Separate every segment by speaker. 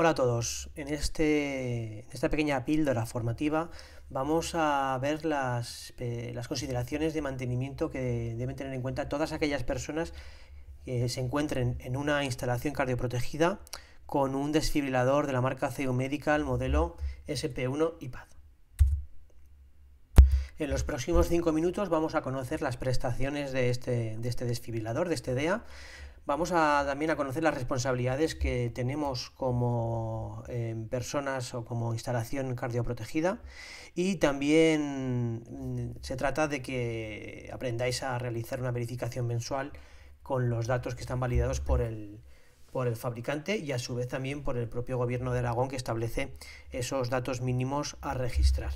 Speaker 1: Hola a todos, en esta pequeña píldora formativa vamos a ver las consideraciones de mantenimiento que deben tener en cuenta todas aquellas personas que se encuentren en una instalación cardioprotegida con un desfibrilador de la marca CU Medical modelo SP1 iPad. En los próximos 5 minutos vamos a conocer las prestaciones de este desfibrilador, de este DEA. Vamos también a conocer las responsabilidades que tenemos como personas o como instalación cardioprotegida, y también se trata de que aprendáis a realizar una verificación mensual con los datos que están validados por el fabricante y a su vez también por el propio Gobierno de Aragón, que establece esos datos mínimos a registrar.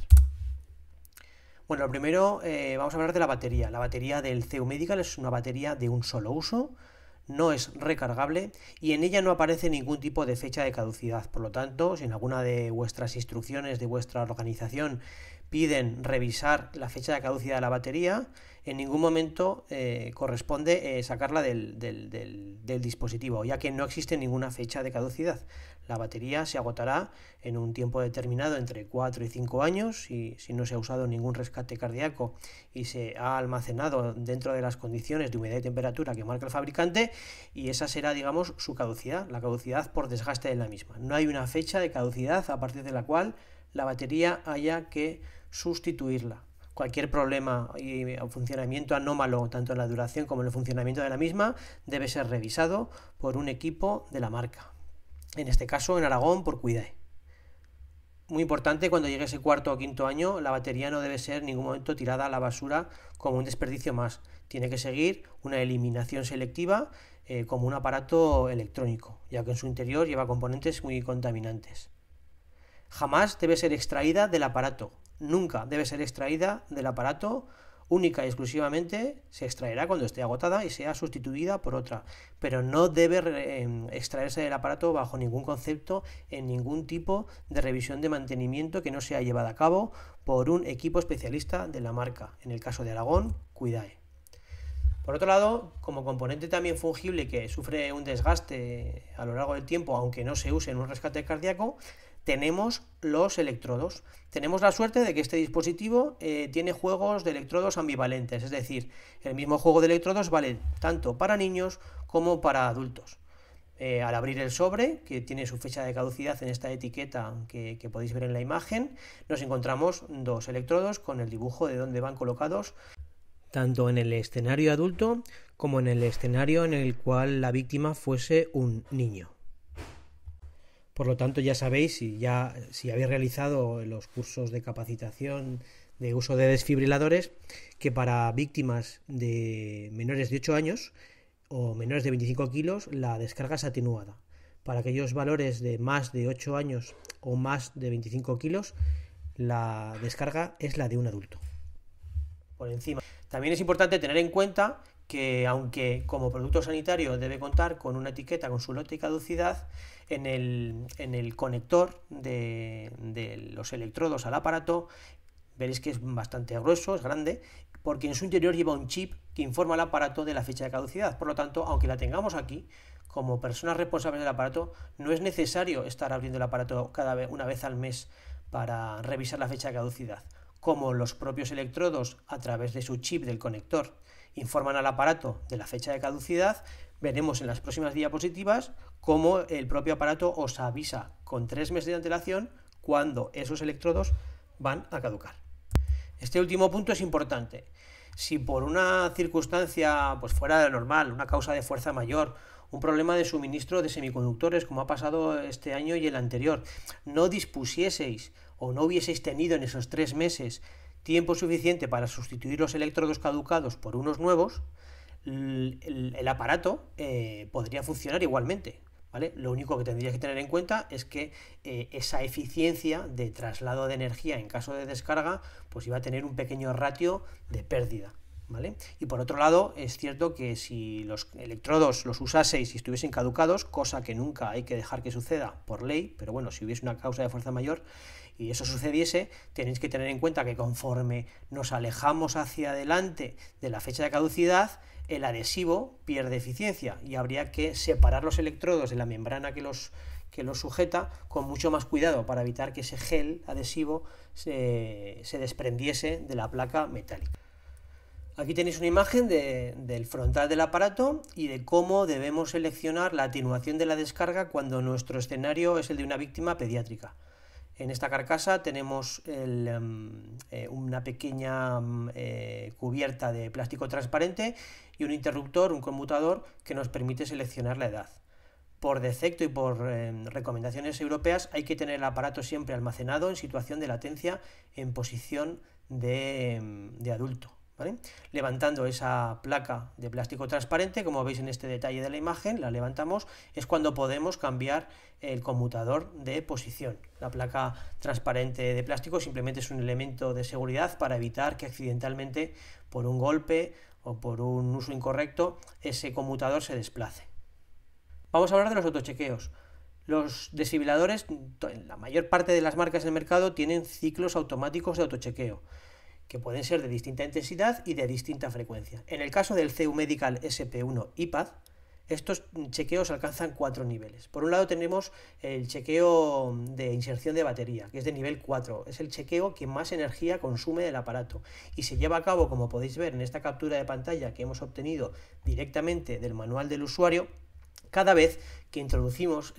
Speaker 1: Bueno, lo primero vamos a hablar de la batería. La batería del CU Medical es una batería de un solo uso, no es recargable y en ella no aparece ningún tipo de fecha de caducidad. Por lo tanto, si en alguna de vuestras instrucciones de vuestra organización piden revisar la fecha de caducidad de la batería, en ningún momento corresponde sacarla del dispositivo, ya que no existe ninguna fecha de caducidad. La batería se agotará en un tiempo determinado entre 4 y 5 años y si no se ha usado ningún rescate cardíaco y se ha almacenado dentro de las condiciones de humedad y temperatura que marca el fabricante, y esa será, digamos, su caducidad, la caducidad por desgaste de la misma. No hay una fecha de caducidad a partir de la cual la batería haya que sustituirla. Cualquier problema o funcionamiento anómalo, tanto en la duración como en el funcionamiento de la misma, debe ser revisado por un equipo de la marca. En este caso, en Aragón, por Cuidae. Muy importante, cuando llegue ese cuarto o quinto año, la batería no debe ser en ningún momento tirada a la basura como un desperdicio más. Tiene que seguir una eliminación selectiva como un aparato electrónico, ya que en su interior lleva componentes muy contaminantes. Jamás debe ser extraída del aparato. Nunca debe ser extraída del aparato. Única y exclusivamente se extraerá cuando esté agotada y sea sustituida por otra, pero no debe extraerse del aparato bajo ningún concepto en ningún tipo de revisión de mantenimiento que no sea llevada a cabo por un equipo especialista de la marca, en el caso de Aragón, Cuidae. Por otro lado, como componente también fungible que sufre un desgaste a lo largo del tiempo, aunque no se use en un rescate cardíaco, tenemos los electrodos. Tenemos la suerte de que este dispositivo tiene juegos de electrodos ambivalentes, es decir, el mismo juego de electrodos vale tanto para niños como para adultos. Al abrir el sobre, que tiene su fecha de caducidad en esta etiqueta que podéis ver en la imagen, nos encontramos dos electrodos con el dibujo de dónde van colocados, tanto en el escenario adulto como en el escenario en el cual la víctima fuese un niño. Por lo tanto, ya sabéis, si habéis realizado los cursos de capacitación de uso de desfibriladores, que para víctimas de menores de 8 años o menores de 25 kilos la descarga es atenuada. Para aquellos valores de más de 8 años o más de 25 kilos, la descarga es la de un adulto. Por encima. También es importante tener en cuenta que, aunque como producto sanitario debe contar con una etiqueta con su lote y caducidad, en el conector de los electrodos al aparato veréis que es bastante grueso, es grande, porque en su interior lleva un chip que informa al aparato de la fecha de caducidad. Por lo tanto, aunque la tengamos aquí, como personas responsables del aparato, no es necesario estar abriendo el aparato una vez al mes para revisar la fecha de caducidad. Como los propios electrodos, a través de su chip del conector, informan al aparato de la fecha de caducidad, veremos en las próximas diapositivas cómo el propio aparato os avisa con 3 meses de antelación cuando esos electrodos van a caducar. Este último punto es importante. Si por una circunstancia fuera de lo normal, una causa de fuerza mayor, un problema de suministro de semiconductores, como ha pasado este año y el anterior, no dispusieseis o no hubieseis tenido en esos 3 meses tiempo suficiente para sustituir los electrodos caducados por unos nuevos, el aparato podría funcionar igualmente, ¿vale? Lo único que tendríais que tener en cuenta es que esa eficiencia de traslado de energía en caso de descarga iba a tener un pequeño ratio de pérdida, ¿vale? Y por otro lado, es cierto que si los electrodos los usaseis y estuviesen caducados, cosa que nunca hay que dejar que suceda por ley, pero bueno, si hubiese una causa de fuerza mayor y eso sucediese, tenéis que tener en cuenta que conforme nos alejamos hacia adelante de la fecha de caducidad, el adhesivo pierde eficiencia y habría que separar los electrodos de la membrana que los que lo sujeta con mucho más cuidado para evitar que ese gel adhesivo se desprendiese de la placa metálica. Aquí tenéis una imagen del frontal del aparato y de cómo debemos seleccionar la atenuación de la descarga cuando nuestro escenario es el de una víctima pediátrica. En esta carcasa tenemos una pequeña cubierta de plástico transparente y un interruptor, un conmutador, que nos permite seleccionar la edad. Por defecto y por recomendaciones europeas hay que tener el aparato siempre almacenado en situación de latencia en posición de adulto. ¿Vale? Levantando esa placa de plástico transparente, como veis en este detalle de la imagen, la levantamos, es cuando podemos cambiar el conmutador de posición. La placa transparente de plástico simplemente es un elemento de seguridad para evitar que accidentalmente, por un golpe o por un uso incorrecto, ese conmutador se desplace. Vamos a hablar de los autochequeos. Los desfibriladores, la mayor parte de las marcas del mercado, tienen ciclos automáticos de autochequeo, que pueden ser de distinta intensidad y de distinta frecuencia. En el caso del CEU Medical SP1 iPad, estos chequeos alcanzan 4 niveles. Por un lado tenemos el chequeo de inserción de batería, que es de nivel 4. Es el chequeo que más energía consume del aparato y se lleva a cabo, como podéis ver en esta captura de pantalla que hemos obtenido directamente del manual del usuario, cada vez que introducimos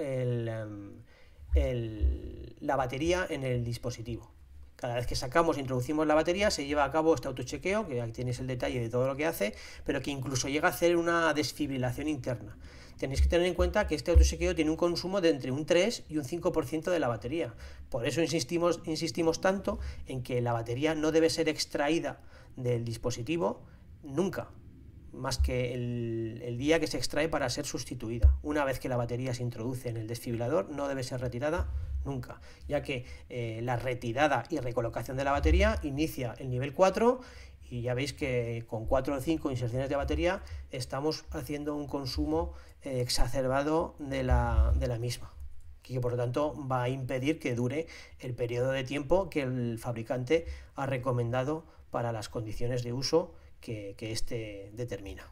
Speaker 1: la batería en el dispositivo. Cada vez que sacamos e introducimos la batería se lleva a cabo este autochequeo, que aquí tenéis el detalle de todo lo que hace, pero que incluso llega a hacer una desfibrilación interna. Tenéis que tener en cuenta que este autochequeo tiene un consumo de entre un 3 y un 5% de la batería. Por eso insistimos tanto en que la batería no debe ser extraída del dispositivo nunca, más que el día que se extrae para ser sustituida. Una vez que la batería se introduce en el desfibrilador, no debe ser retirada nunca, ya que la retirada y recolocación de la batería inicia el nivel 4 y ya veis que con 4 o 5 inserciones de batería estamos haciendo un consumo exacerbado de la misma, que por lo tanto va a impedir que dure el periodo de tiempo que el fabricante ha recomendado para las condiciones de uso que éste determina.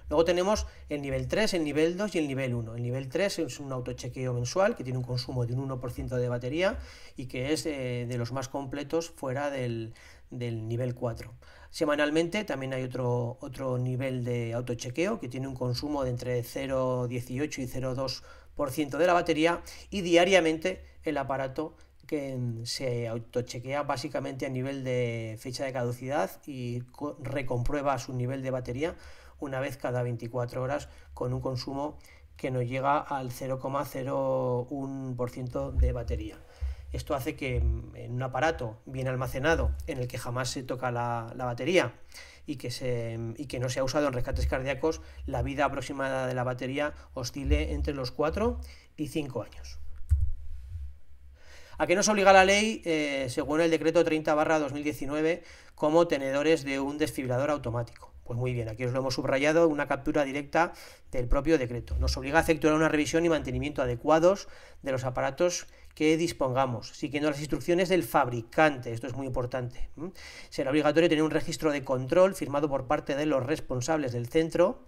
Speaker 1: Luego tenemos el nivel 3, el nivel 2 y el nivel 1. El nivel 3 es un autochequeo mensual que tiene un consumo de un 1% de batería y que es de los más completos fuera del nivel 4. Semanalmente también hay otro nivel de autochequeo que tiene un consumo de entre 0,18 y 0,2% de la batería, y diariamente el aparato que se autochequea básicamente a nivel de fecha de caducidad y recomprueba su nivel de batería una vez cada 24 horas con un consumo que nos llega al 0,01% de batería. Esto hace que en un aparato bien almacenado, en el que jamás se toca la batería y que no se ha usado en rescates cardíacos, la vida aproximada de la batería oscile entre los 4 y 5 años. ¿A qué nos obliga la ley, según el decreto 30/2019, como tenedores de un desfibrilador automático? Pues muy bien, aquí os lo hemos subrayado, una captura directa del propio decreto. Nos obliga a efectuar una revisión y mantenimiento adecuados de los aparatos que dispongamos, siguiendo las instrucciones del fabricante. Esto es muy importante. Será obligatorio tener un registro de control firmado por parte de los responsables del centro,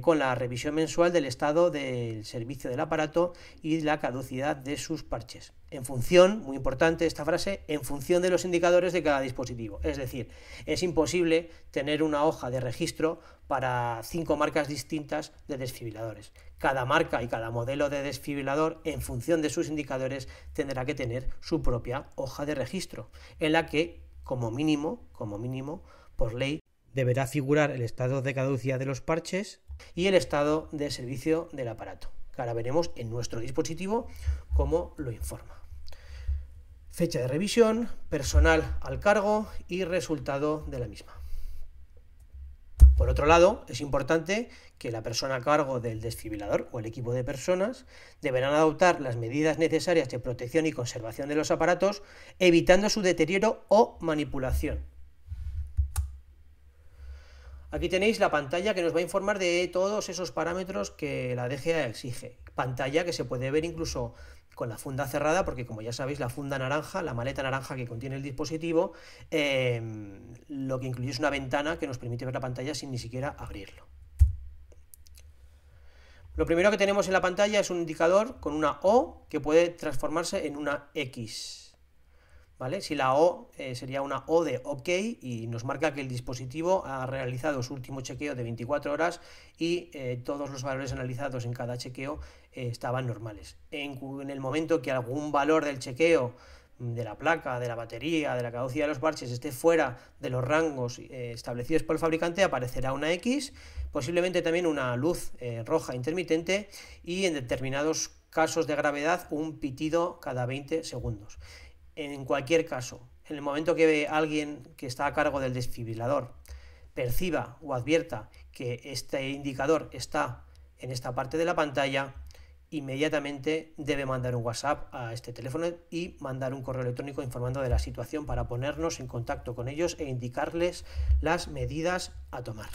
Speaker 1: con la revisión mensual del estado del servicio del aparato y la caducidad de sus parches. En función, muy importante esta frase, en función de los indicadores de cada dispositivo. Es decir, es imposible tener una hoja de registro para 5 marcas distintas de desfibriladores. Cada marca y cada modelo de desfibrilador, en función de sus indicadores, tendrá que tener su propia hoja de registro, en la que, como mínimo, por ley, deberá figurar el estado de caducidad de los parches y el estado de servicio del aparato, que ahora veremos en nuestro dispositivo cómo lo informa. Fecha de revisión, personal al cargo y resultado de la misma. Por otro lado, es importante que la persona a cargo del desfibrilador o el equipo de personas deberán adoptar las medidas necesarias de protección y conservación de los aparatos, evitando su deterioro o manipulación. Aquí tenéis la pantalla que nos va a informar de todos esos parámetros que la DGA exige. Pantalla que se puede ver incluso con la funda cerrada, porque como ya sabéis, la funda naranja, la maleta naranja que contiene el dispositivo, lo que incluye es una ventana que nos permite ver la pantalla sin ni siquiera abrirlo. Lo primero que tenemos en la pantalla es un indicador con una O que puede transformarse en una X. ¿Vale? Si la O sería una O de OK y nos marca que el dispositivo ha realizado su último chequeo de 24 horas y todos los valores analizados en cada chequeo estaban normales. En el momento que algún valor del chequeo de la placa, de la batería, de la caducidad de los parches esté fuera de los rangos establecidos por el fabricante, aparecerá una X, posiblemente también una luz roja intermitente y en determinados casos de gravedad un pitido cada 20 segundos. En cualquier caso, en el momento que alguien que está a cargo del desfibrilador perciba o advierta que este indicador está en esta parte de la pantalla, inmediatamente debe mandar un WhatsApp a este teléfono y mandar un correo electrónico informando de la situación para ponernos en contacto con ellos e indicarles las medidas a tomar.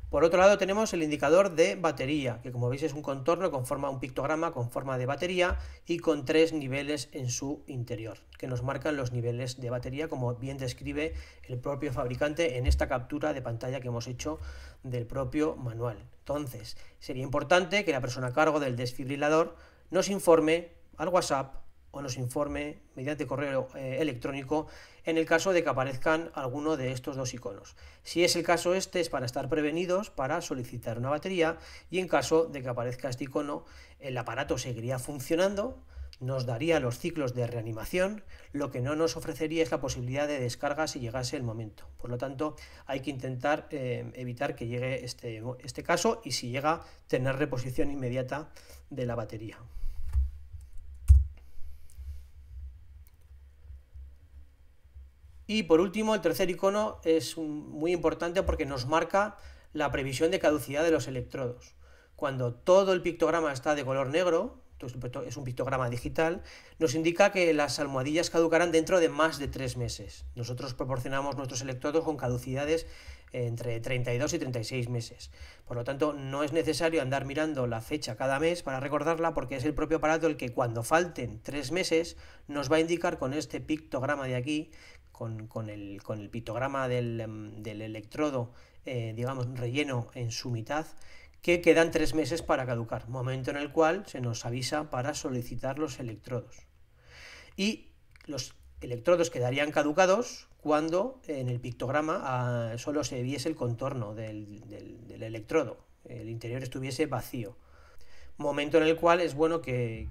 Speaker 1: Por otro lado tenemos el indicador de batería, que como veis es un contorno con forma, un pictograma con forma de batería y con 3 niveles en su interior, que nos marcan los niveles de batería, como bien describe el propio fabricante en esta captura de pantalla que hemos hecho del propio manual. Entonces, sería importante que la persona a cargo del desfibrilador nos informe al WhatsApp o nos informe mediante correo electrónico en el caso de que aparezcan alguno de estos dos iconos. Si es el caso este, es para estar prevenidos para solicitar una batería, y en caso de que aparezca este icono, el aparato seguiría funcionando, nos daría los ciclos de reanimación, lo que no nos ofrecería es la posibilidad de descarga si llegase el momento. Por lo tanto, hay que intentar evitar que llegue este caso y, si llega, tener reposición inmediata de la batería. Y por último, el tercer icono es muy importante porque nos marca la previsión de caducidad de los electrodos. Cuando todo el pictograma está de color negro, es un pictograma digital, nos indica que las almohadillas caducarán dentro de más de 3 meses. Nosotros proporcionamos nuestros electrodos con caducidades entre 32 y 36 meses. Por lo tanto, no es necesario andar mirando la fecha cada mes para recordarla, porque es el propio aparato el que, cuando falten 3 meses, nos va a indicar con este pictograma de aquí, con el pictograma del electrodo, digamos, relleno en su mitad, que quedan 3 meses para caducar, momento en el cual se nos avisa para solicitar los electrodos. Y los electrodos quedarían caducados cuando en el pictograma solo se viese el contorno del electrodo, el interior estuviese vacío, momento en el cual es bueno que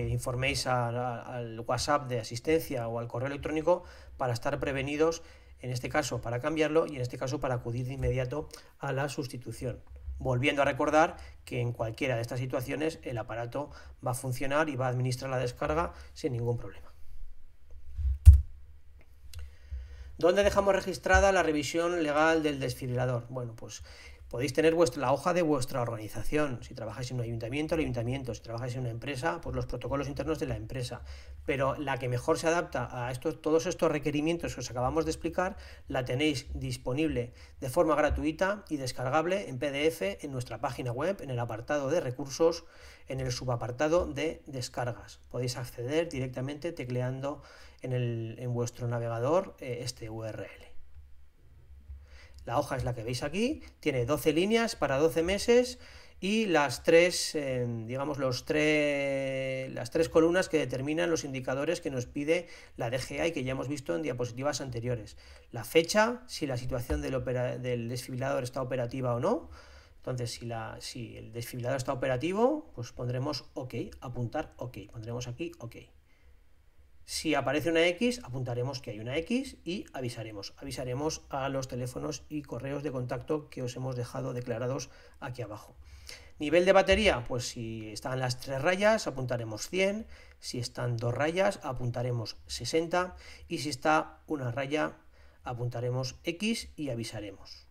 Speaker 1: informéis al WhatsApp de asistencia o al correo electrónico para estar prevenidos, en este caso para cambiarlo y en este caso para acudir de inmediato a la sustitución. Volviendo a recordar que en cualquiera de estas situaciones el aparato va a funcionar y va a administrar la descarga sin ningún problema. ¿Dónde dejamos registrada la revisión legal del desfibrilador? Bueno, pues podéis tener la hoja de vuestra organización. Si trabajáis en un ayuntamiento, el ayuntamiento. Si trabajáis en una empresa, pues los protocolos internos de la empresa. Pero la que mejor se adapta a todos estos requerimientos que os acabamos de explicar, la tenéis disponible de forma gratuita y descargable en PDF en nuestra página web, en el apartado de recursos, en el subapartado de descargas. Podéis acceder directamente tecleando en vuestro navegador este URL. La hoja es la que veis aquí, tiene 12 líneas para 12 meses y las tres columnas que determinan los indicadores que nos pide la DGA y que ya hemos visto en diapositivas anteriores. La fecha, si la situación del desfibrilador está operativa o no. Entonces, si el desfibrilador está operativo, pues pondremos OK, apuntar OK, pondremos aquí OK. Si aparece una X, apuntaremos que hay una X y avisaremos a los teléfonos y correos de contacto que os hemos dejado declarados aquí abajo. Nivel de batería, pues si están las 3 rayas, apuntaremos 100, si están 2 rayas, apuntaremos 60 y si está una raya, apuntaremos X y avisaremos.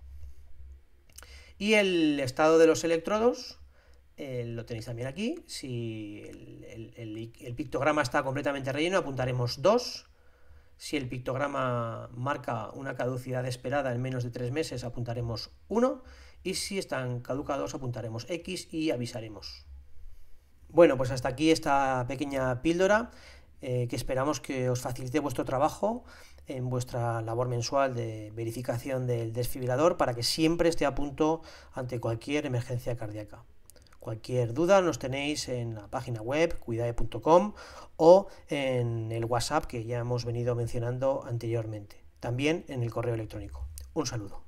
Speaker 1: Y el estado de los electrodos, lo tenéis también aquí. Si el pictograma está completamente relleno, apuntaremos 2. Si el pictograma marca una caducidad esperada en menos de 3 meses, apuntaremos 1. Y si están caducados, apuntaremos X y avisaremos. Bueno, pues hasta aquí esta pequeña píldora que esperamos que os facilite vuestro trabajo en vuestra labor mensual de verificación del desfibrilador para que siempre esté a punto ante cualquier emergencia cardíaca. Cualquier duda nos tenéis en la página web cuidae.com o en el WhatsApp que ya hemos venido mencionando anteriormente. También en el correo electrónico. Un saludo.